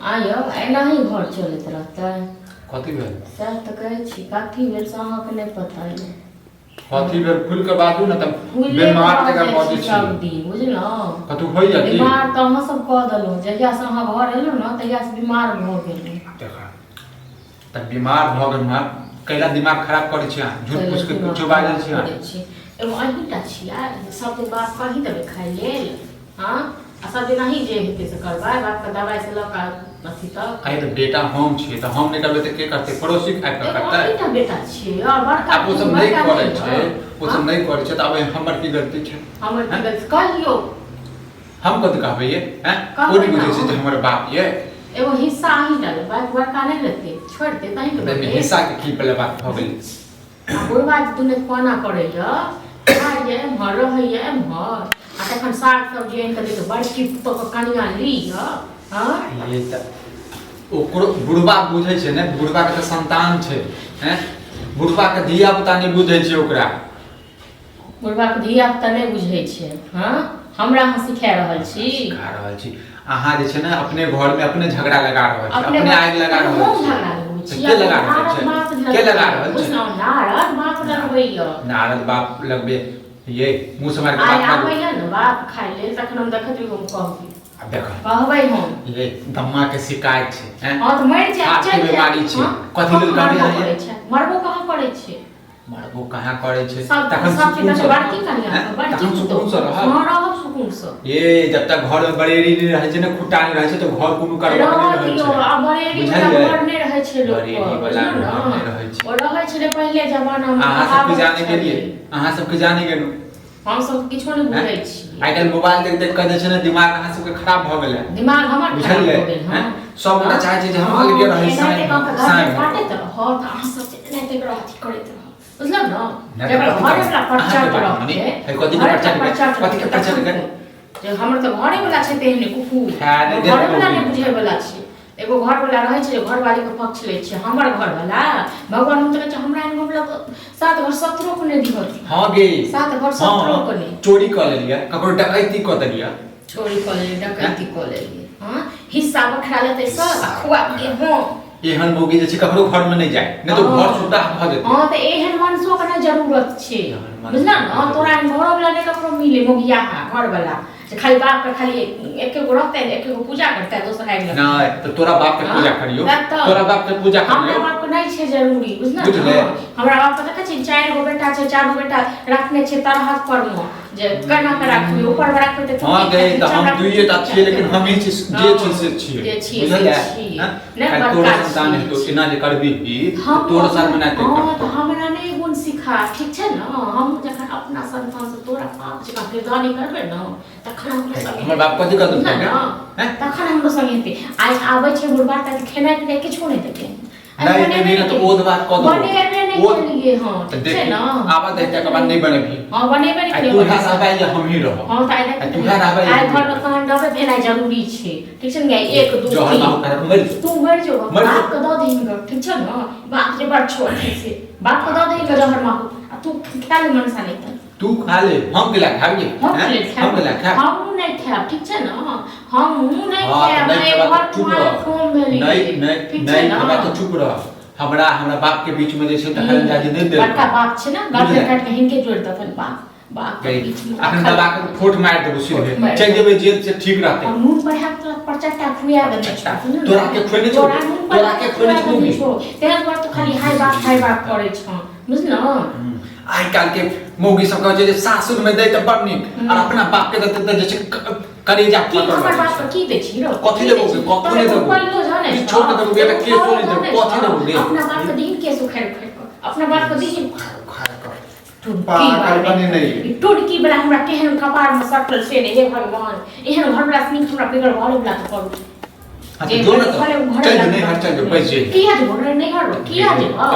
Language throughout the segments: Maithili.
आयो एना ही घर चलत रहता है। कथी भेल सर तो कहे छी कथी भेल से अहाँ के नहीं पता है। कथी भेल खुल के बाजू न त फूले बीमार के जगह बाजै बजै छी छी सब दिन बुझलौ। कतौ होइया की बीमार तो अहाँ सब कह देलौ जहिया से अहाँ घर एलौ न तहिया से बीमार भ गेलौ। देखा त बीमार भ गेल न कैला दिमाग खराब करै छी अहाँ झूठ पूछ के कुछो बाजै छी अहाँ। एगो अहीटा छियै सब दिन बात कही देबै खाइ लेल। हां आ सब दिन अहीं जे हेतै से करबै बात के दवाई से लका अथी तक। आइ त बेटा हम छी त हम नहीं करबै त के करतै पड़ोसी आबि के करतै। अहीटा बेटा छियै और बड़का आप वो सब नहीं करे छै वो सब नहीं करे छै त अब हमर की गलती छै। हमर की गलती कहियो हम कथि कहबै ये हैं कोई बुझै छै जे हमर बाप ये। एगो हिस्सा अहीं डाले बात बड़का नहीं रहते छोड़ दे तहीं के में हिस्सा के की पहले बात भ गेल। आ बुढ़वा दुने कोना करे य खाइए भर रहइए भर आ तखन साग सब्जी आनि के दे बड़की पुतो के कनिया ली हां ये त ओकरो बुढ़वा बुझै छै ने बुढ़वा के त संतान छै हैं बुढ़वा के धिया पुता नहीं बुझै छै ओकरा। बुढ़वा के धिया पुता नहीं बुझै छै हां हमरा अहाँ सिखा रहल छी। सिखा रहल छी अहाँ जे छै ने अपने घर में अपने झगड़ा लगा रहल छी अपने आग लगा रहल छी। के लगा रहल छै के लगा रहल छै नारद बाप लगबैया नारद बाप लगबे ये मुंह से मार के बात बात आबैया न बाप खाइ लेल तखन हम देखत रही हम कहबी अब देखो कहबै हम ये दम्मा के शिकायत छै हैं हां त मर जाय चल बीमारी छै कथि लेल कहबै है मरबो कहां पड़ै छै मरबो कहां करे छै तखन सब चीज बड़की कनिया बड़की सुकून से रह हां रहब सुकून से ये जब तक घर में बरेरी नहीं रहे छै ने खुटा नहीं रहे छै तो घर कोनो करबा नहीं रहे छै। अब बरेरी वाला घर नहीं रहे छै लोग बरेरी वाला घर नहीं रहे छै ओ रहे छै पहले जमाना में अहाँ सब के जाने के लिए अहाँ सब के जाने गेलु हम सब किछो नहीं बुझै छी। आइ काल मोबाइल देख देख के जे छै ने दिमाग अहाँ सब के खराब भ गेल है दिमाग हमर खराब भ गेल हां सब गोटा चाहे छै जे हम अलगे रही साइड काटे त हो त अहाँ सब एनाते अथी करैत रह बुझलौ न जब घरे वाला पर्चा रख कथि के पर्चा कथि के पर्चा के जे हमर त घरे वाला छै तेहने कुकुर घरे वाला नहीं बुझे वाला छै एगो घर वाला रहे छै घर वाली के पक्ष ले छै हमर घर वाला भगवान हम त हमरा इन मतलब 7 घर 17 को नहीं दिहत। हां गे 7 घर 17 को नहीं चोरी कर लेलिया ककरो डकैती कर देलिया चोरी कर लेलिया डकैती कर लेलिया हां हिस्सा बखरा लेते सब खुआ के हां एहन मौगी जे छै ककरो घर में नहीं जाए नहीं तो घर सुद्धा भ जेतै। हां त एहन मनुष्य के ना जरूरत छै बुझला न तोरा इन घर वाला ने ककरो मिले मोगिया घर वाला खाली बाप के खाली एक गो रहते एक गो पूजा करता है दोसर आइल नहीं तो तोरा बाप के पूजा करियो तोरा बाप के पूजा करियो हमरा बाप के नहीं छै जरूरी बुझना हमरा बाप के देखे छी 4 गो बेटा छै 4 गो बेटा रखने छै तरह पर में जे केना के राखबी ऊपर में राखबे त हां गए त हम दुइये टा छियै लेकिन हम ही जे छी से छियै बुझलियै नहीं तोरा संतान है तो इना जे करबी तोरा साथ में ना हां त हमरा नहीं गुण सिखा ठीक छै न हम जखन अपना संतान से तोरा बाप जका फिरदानी करबे न तखन हमर बाप कथि कर देलकै हैं तखन हमरो संगे हेतै आइ आबै छै बुढ़बा त खेनाइ पिनाइ किछो नहीं देतै नहीं तो ओद बात क दो बनेबे नहीं केलिए हां ठीक छै न आबा देख के बाद नहीं बनेबी हां बनेबे नहीं केलिए तू घर आबै या हम ही रहो हां त आइ तू घर आबै आइ घर में खान डबे भेनाइ जरूरी छै ठीक छै न 1 2 जो हम कर मर तू मर जो बाप के द देही ग ठीक छै न बाप जे बड़ छोट से बाप के द देही ग जहर माहू आ तू खा ले मनसा नहीं तू खा ले हम केला खाबी हम केला खा हम नहीं खाब ठीक छै न हम नहीं खाब मैं घर तुम्हारे फोन में नहीं हमरा तो चुप रह हमरा बाप के बीच में जे छै त हरन जाजी नहीं दे बड़का बाप छै न गर्दन काट के हिनके जोड़ दफन बाप के बीच में अखन दबा के फोट मार देबो सीधे चल जेबे जेल से ठीक रहते हम मुंह पर हाथ पर चट्टा खुया देने तोरा के खोने छो तेहन बार तो खाली हाय बाप करे छ बुझल आइ काल के मौगी सब कहे जे सासुर में दे त बड़ नीक और अपना बाप के दते जे छै करेजा की हमर बाप के की दे छी रो कथि देबो कथि नहीं देबो पल्लो जाने छोड़ के देबो बेटा के सोनी देबो कथि देबो अपना बाप के दिन के सुखार अपना बाप के दिन टुड़की बला हमरा केहन कपार में सटल से हे भगवान एहन घर बला स्निक हमरा बिगड़ घर बला त करू अच्छा जो ना चल नहीं हट चल बस जे किया जे बोल नहीं हट किया जे हां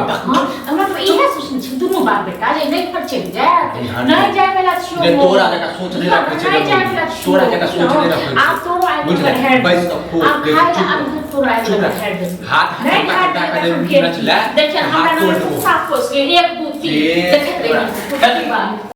हमरा तो इहे सोचन छी दुनु बाप बेटा जे नहीं हट चल जाए नहीं जाए वाला छियो जे तोरा जका सोच नहीं रखे छै तोरा जका सोच नहीं रखे छै आप तोरा आइ हेड बस तो खो आप तोरा आइ हेड हाथ नहीं काटा के नचला देखिए हमरा साफ हो एक 2 3 देखत रही